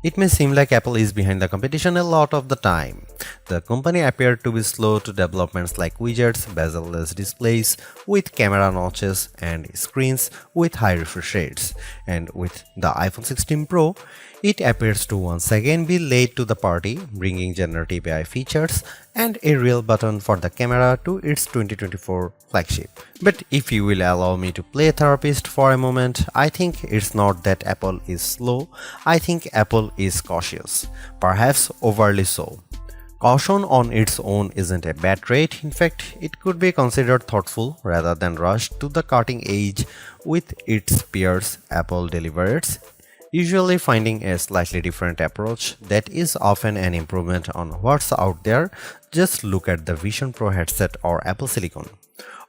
It may seem like Apple is behind the competition a lot of the time. The company appeared to be slow to developments like widgets, bezel-less displays with camera notches and screens with high refresh rates. And with the iPhone 16 Pro, it appears to once again be late to the party, bringing generative AI features and a real button for the camera to its 2024 flagship. But if you will allow me to play therapist for a moment, I think it's not that Apple is slow, I think Apple is cautious, perhaps overly so. Caution on its own isn't a bad trait, in fact, it could be considered thoughtful rather than rushed to the cutting edge with its peers. Apple delivers, usually finding a slightly different approach that is often an improvement on what's out there. Just look at the Vision Pro headset or Apple Silicon,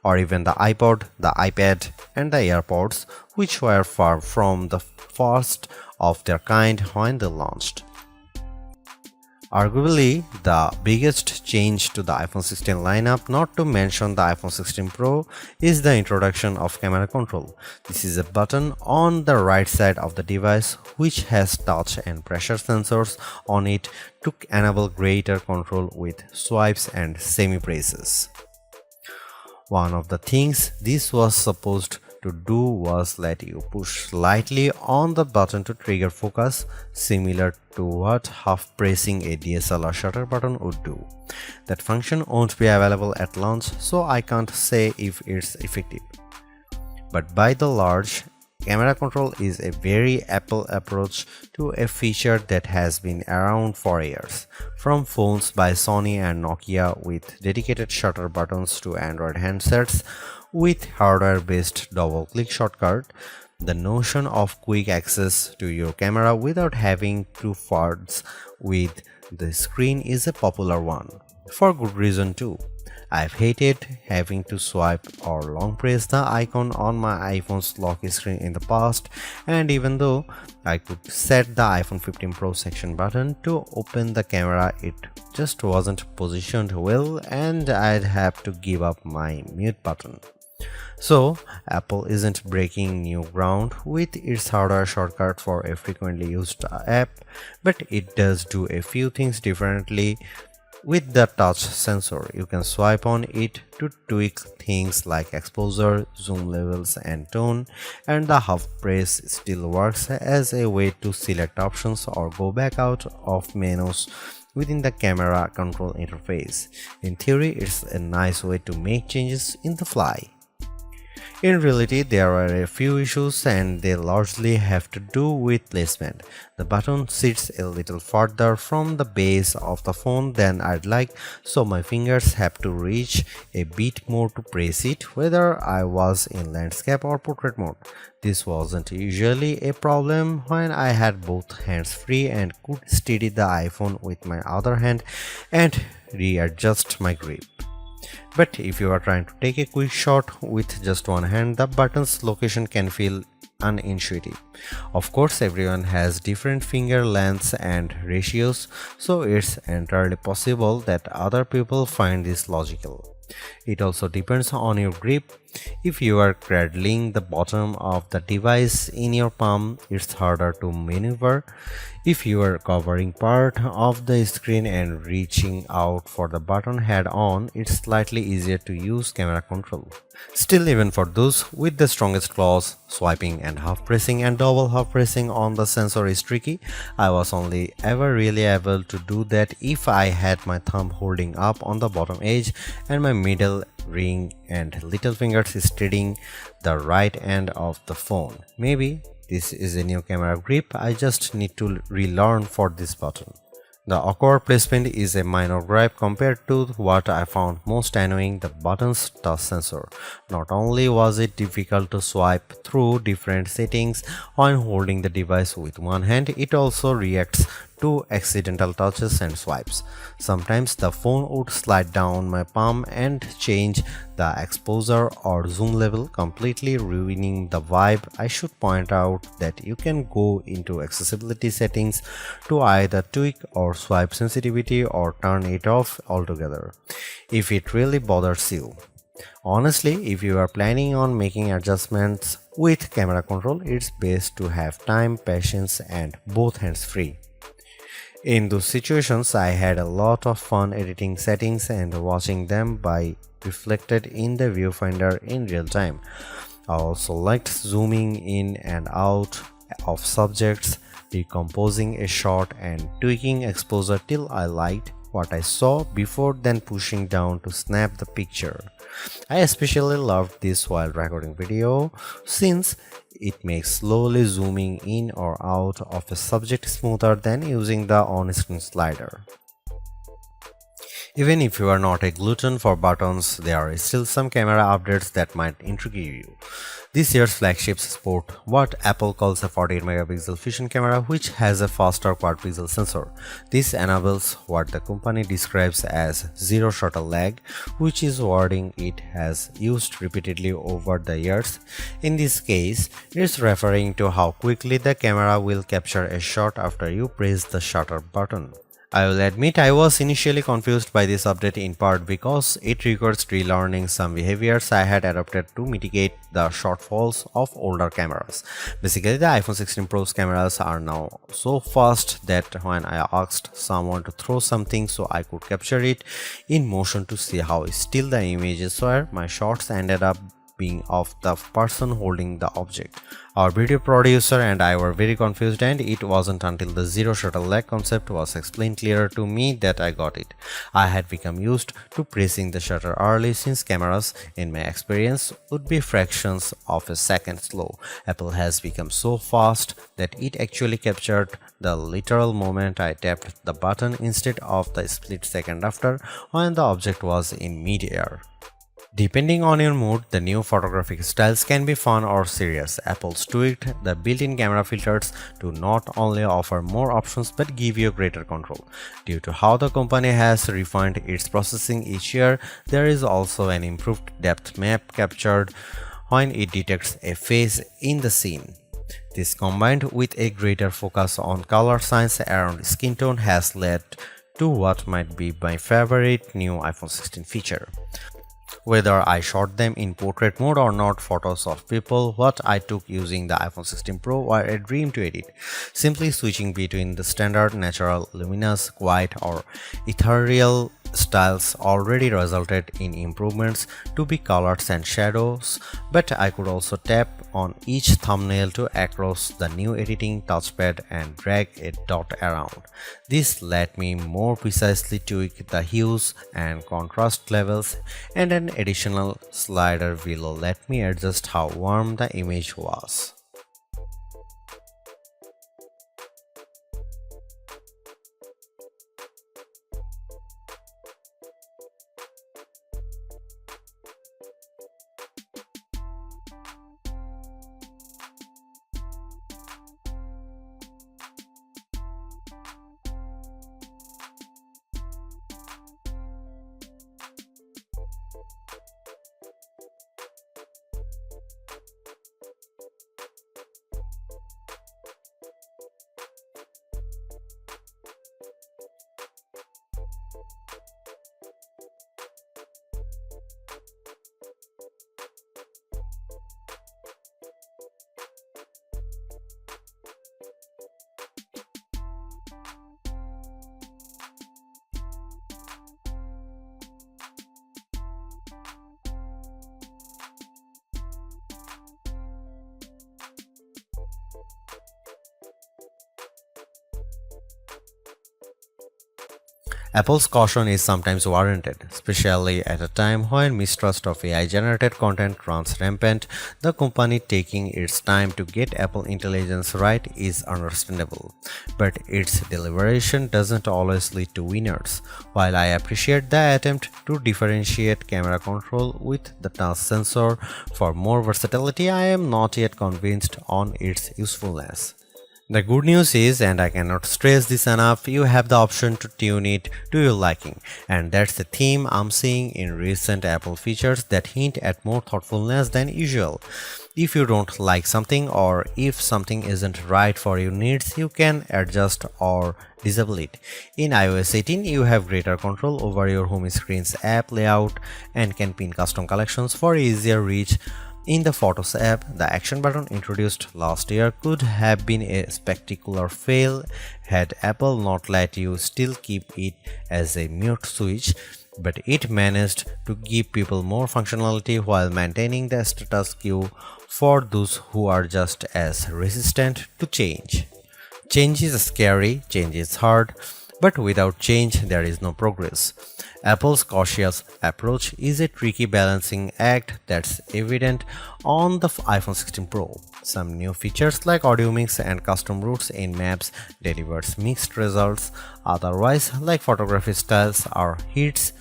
or even the iPod, the iPad, and the AirPods, which were far from the first of their kind when they launched. Arguably, the biggest change to the iPhone 16 lineup, not to mention the iPhone 16 Pro, is the introduction of camera control. This is a button on the right side of the device which has touch and pressure sensors on it to enable greater control with swipes and semi-presses. One of the things this was supposed to do was let you push slightly on the button to trigger focus, similar to what half pressing a DSLR shutter button would do. That function won't be available at launch, so I can't say if it's effective. But by the large, camera control is a very Apple approach to a feature that has been around for years. From phones by Sony and Nokia with dedicated shutter buttons to Android handsets with hardware-based double-click shortcut, the notion of quick access to your camera without having to fudge with the screen is a popular one. For good reason too. I've hated having to swipe or long press the icon on my iPhone's lock screen in the past, and even though I could set the iPhone 15 Pro section button to open the camera, it just wasn't positioned well and I'd have to give up my mute button. So, Apple isn't breaking new ground with its hardware shortcut for a frequently used app, but it does do a few things differently. With the touch sensor, you can swipe on it to tweak things like exposure, zoom levels, and tone, and the half press still works as a way to select options or go back out of menus within the camera control interface. In theory, it's a nice way to make changes in the fly. In reality, there are a few issues and they largely have to do with placement. The button sits a little further from the base of the phone than I'd like, so my fingers have to reach a bit more to press it, whether I was in landscape or portrait mode. This wasn't usually a problem when I had both hands free and could steady the iPhone with my other hand and readjust my grip. But if you are trying to take a quick shot with just one hand, the button's location can feel unintuitive. Of course, everyone has different finger lengths and ratios, so it's entirely possible that other people find this logical. It also depends on your grip. If you are cradling the bottom of the device in your palm, it's harder to maneuver. If you are covering part of the screen and reaching out for the button head on, it's slightly easier to use camera control. Still, even for those with the strongest claws, swiping and half pressing and double half pressing on the sensor is tricky. I was only ever really able to do that if I had my thumb holding up on the bottom edge and my middle ring and little fingers steadying the right end of the phone. Maybe this is a new camera grip I just need to relearn for this button. The awkward placement is a minor gripe compared to what I found most annoying, the button's touch sensor. Not only was it difficult to swipe through different settings when holding the device with one hand, it also reacts to accidental touches and swipes. Sometimes the phone would slide down my palm and change the exposure or zoom level, completely ruining the vibe. I should point out that you can go into accessibility settings to either tweak or swipe sensitivity or turn it off altogether if it really bothers you. Honestly, if you are planning on making adjustments with camera control, it's best to have time, patience, and both hands free. In those situations, I had a lot of fun editing settings and watching them by reflected in the viewfinder in real time. I also liked zooming in and out of subjects, decomposing a shot and tweaking exposure till I liked what I saw before then pushing down to snap the picture. I especially loved this while recording video since it makes slowly zooming in or out of a subject smoother than using the on-screen slider. Even if you are not a glutton for buttons, there are still some camera updates that might intrigue you. This year's flagships sport what Apple calls a 48 megapixel fusion camera, which has a faster quad pixel sensor. This enables what the company describes as zero shutter lag, which is wording it has used repeatedly over the years. In this case, it's referring to how quickly the camera will capture a shot after you press the shutter button. I will admit I was initially confused by this update in part because it requires relearning some behaviors I had adopted to mitigate the shortfalls of older cameras. Basically, the iPhone 16 Pro's cameras are now so fast that when I asked someone to throw something so I could capture it in motion to see how still the images were, my shots ended up being of the person holding the object. Our video producer and I were very confused, and it wasn't until the zero shutter lag concept was explained clearer to me that I got it. I had become used to pressing the shutter early since cameras, in my experience, would be fractions of a second slow. Apple has become so fast that it actually captured the literal moment I tapped the button instead of the split second after when the object was in mid-air. Depending on your mood, the new photographic styles can be fun or serious. Apple's tweaked the built-in camera filters to not only offer more options but give you greater control. Due to how the company has refined its processing each year, there is also an improved depth map captured when it detects a face in the scene. This, combined with a greater focus on color science around skin tone, has led to what might be my favorite new iPhone 16 feature. Whether I shot them in portrait mode or not, photos of people what I took using the iPhone 16 Pro were a dream to edit. Simply switching between the standard, natural, luminous, quiet or ethereal styles already resulted in improvements to be colors and shadows, but I could also tap on each thumbnail to across the new editing touchpad and drag a dot around. This let me more precisely tweak the hues and contrast levels, and an additional slider will let me adjust how warm the image was. Apple's caution is sometimes warranted, especially at a time when mistrust of AI-generated content runs rampant. The company taking its time to get Apple Intelligence right is understandable, but its deliberation doesn't always lead to winners. While I appreciate the attempt to differentiate camera control with the touch sensor for more versatility, I am not yet convinced on its usefulness. The good news is, and I cannot stress this enough, you have the option to tune it to your liking, and that's the theme I'm seeing in recent Apple features that hint at more thoughtfulness than usual. If you don't like something, or if something isn't right for your needs, you can adjust or disable it. In iOS 18, you have greater control over your home screen's app layout and can pin custom collections for easier reach In the Photos app, the action button introduced last year could have been a spectacular fail had Apple not let you still keep it as a mute switch, but it managed to give people more functionality while maintaining the status quo for those who are just as resistant to change. Change is scary, change is hard, but without change there is no progress. Apple's cautious approach is a tricky balancing act that's evident on the iPhone 16 Pro. Some new features like audio mix and custom routes in maps delivers mixed results, otherwise like photography styles are hits.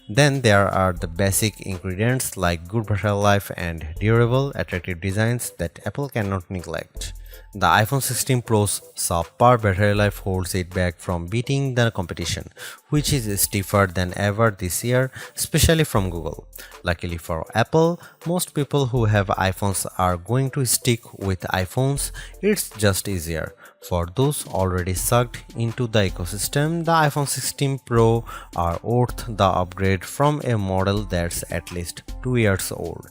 Then there are the basic ingredients like good battery life and durable, attractive designs that Apple cannot neglect. The iPhone 16 Pro's subpar battery life holds it back from beating the competition, which is stiffer than ever this year, especially from Google. Luckily for Apple, most people who have iPhones are going to stick with iPhones. It's just easier. For those already sucked into the ecosystem, the iPhone 16 Pro are worth the upgrade from a model that's at least 2 years old.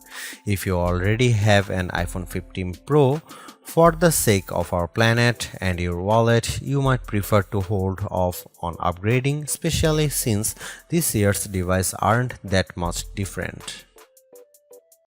If you already have an iPhone 15 Pro, for the sake of our planet and your wallet, you might prefer to hold off on upgrading, especially since this year's devices aren't that much different.